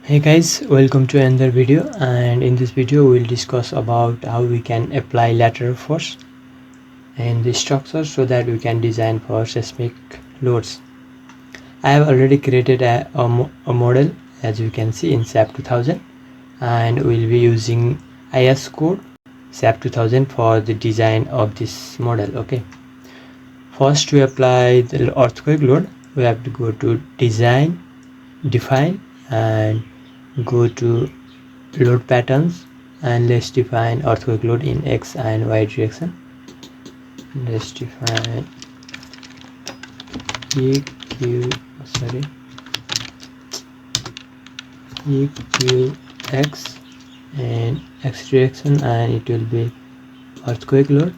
Hey guys, welcome to another video, and in this video we'll discuss about how we can apply lateral force in the structure so that we can design for seismic loads. I have already created a model, as you can see, in SAP2000, and we'll be using IS code SAP2000 for the design of this model. Okay, first to apply the earthquake load, we have to go to design, define, and go to load patterns, and let's define earthquake load in X and Y direction. Let's define EQX and X direction, and it will be earthquake load.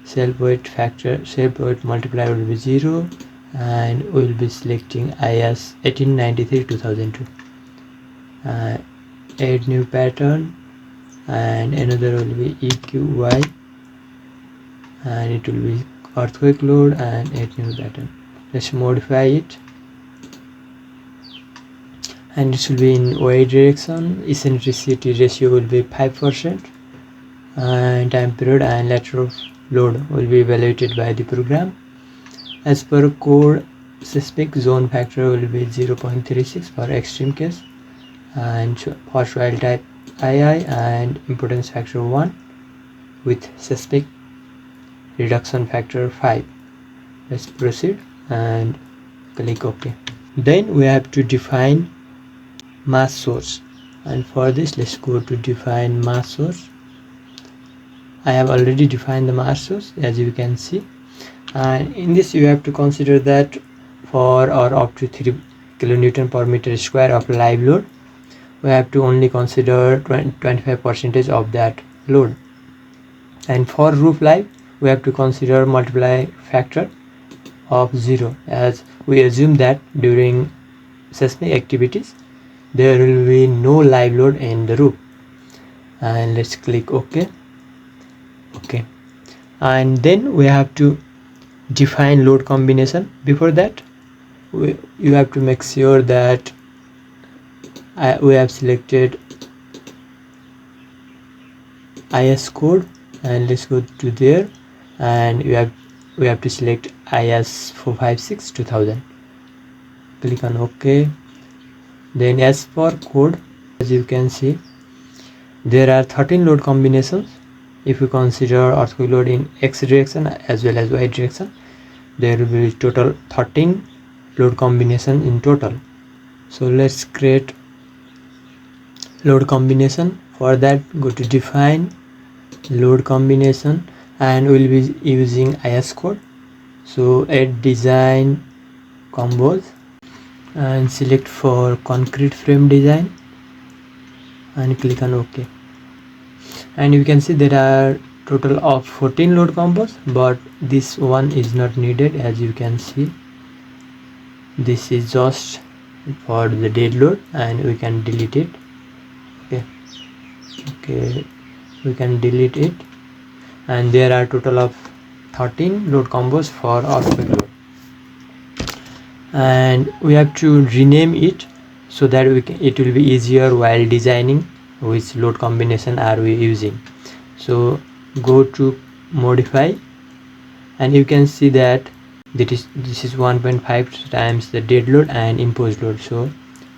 Self weight factor, self weight multiplier will be 0, and we will be selecting IS 1893-2002. Add new pattern, and another will be EQY, and it will be earthquake load, and add new pattern. Let's modify it, and this will be in Y direction. Eccentricity ratio will be 5%, and time period and lateral load will be evaluated by the program. As per code, seismic zone factor will be 0.36 for extreme case, and for soil type II, and impedance factor 1 with seismic reduction factor 5. Let's proceed and click OK. Then we have to define mass source, and for this let's go to define mass source. I have already defined the mass source, as you can see, and in this you have to consider that for or up to 3 kilonewton per meter square of live load, we have to only consider 25% of that load, and for roof live we have to consider multiply factor of 0, as we assume that during seismic activities there will be no live load in the roof. And let's click OK. And then we have to define load combination. Before that, you have to make sure that we have selected IS code, and let's go to there, and we have to select IS 456-2000. Click on OK. Then as for code, as you can see, there are 13 load combinations. If you consider earthquake load in X direction as well as Y direction, there will be total 13 load combination in total. So let's create load combination. For that, go to define load combination, and we'll be using IS code. So add design combos, and select for concrete frame design, and click on OK. And you can see there are total of 14 load combos, but this one is not needed. As you can see, this is just for the dead load, and we can delete it. Okay, we can delete it, and there are total of 13 load combos for earthquake load, and we have to rename it so that it will be easier while designing which load combination are we using. So go to modify, and you can see that this is 1.5 times the dead load and imposed load. So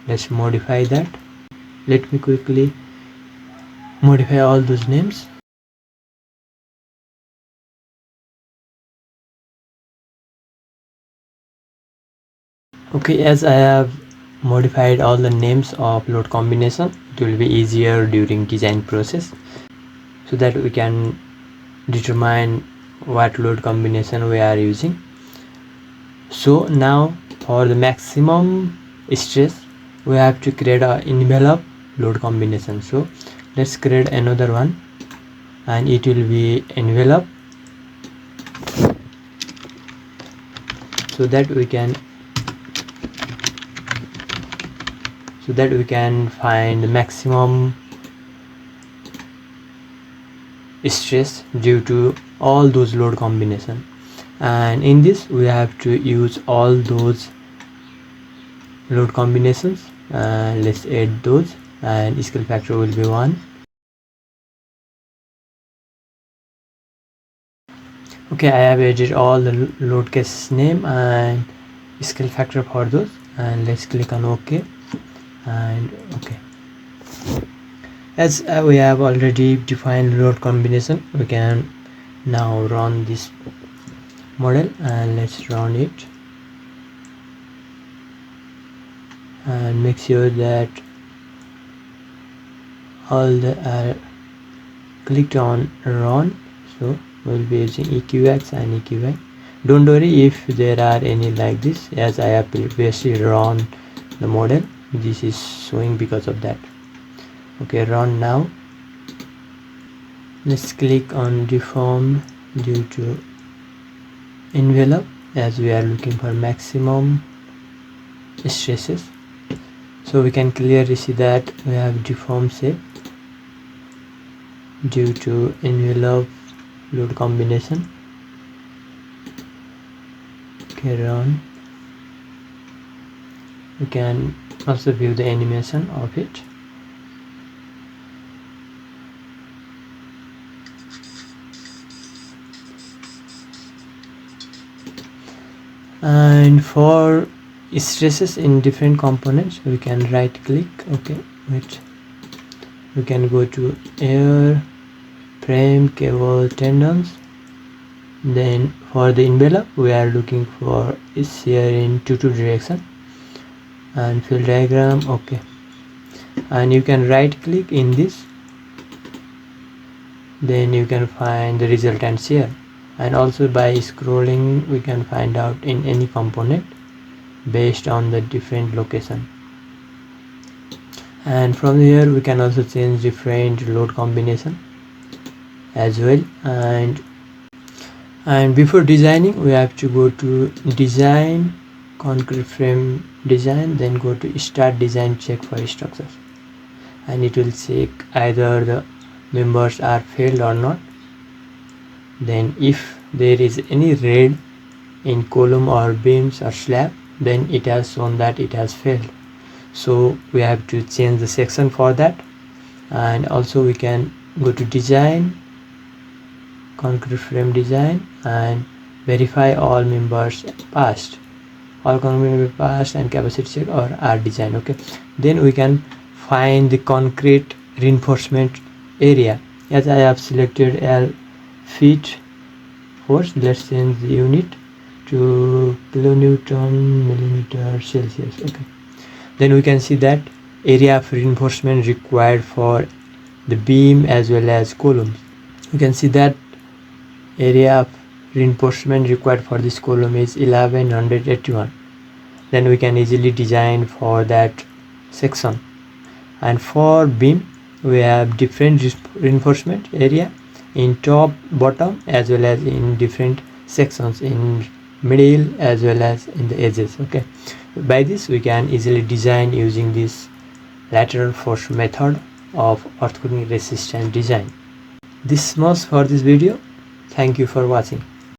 let's modify that. Let me quickly modify all those names. Okay, as I have modified all the names of load combination, it will be easier during design process, so that we can determine what load combination we are using. So now for the maximum stress, we have to create an envelope load combination. So let's create another one, and it will be envelope, so that we can find the maximum stress due to all those load combination. And in this we have to use all those load combinations let's add those, and scale factor will be 1. Okay, I have added all the load cases name and scale factor for those, and let's click on OK and OK. As we have already defined load combination, we can now run this model, and let's run it and make sure that all the are clicked on run. So we'll be using EQX and EQY. Don't worry if there are any like this, as I have previously run the model, this is showing because of that. Okay, run now. Let's click on deform due to envelope, as we are looking for maximum stresses. So we can clearly see that we have deform shape due to envelope load combination. Okay, run. We can also view the animation of it. And for stresses in different components, we can right click. Okay, wait, we can go to air, frame, cable, tendons. Then for the envelope, we are looking for is here in 2 direction, and fill diagram. Okay, and you can right click in this, then you can find the resultants here, and also by scrolling we can find out in any component based on the different location. And from here we can also change different load combination as well. And before designing, we have to go to design, concrete frame design, then go to start design, check for structures, and it will check either the members are failed or not. Then if there is any red in column or beams or slab, then it has shown that it has failed. So we have to change the section for that. And also we can go to design, concrete frame design, and verify all members passed, all members passed, and capacity check or are design. Okay, then we can find the concrete reinforcement area. As I have selected L feet force, let's change the unit to kilonewton millimeter Celsius. Okay, then we can see that area of reinforcement required for the beam as well as columns. You can see that area of reinforcement required for this column is 1181. Then we can easily design for that section. And for beam, we have different reinforcement area in top, bottom, as well as in different sections in middle as well as in the edges. Okay, by this we can easily design using this lateral force method of earthquake resistant design. This much for this video. Thank you for watching.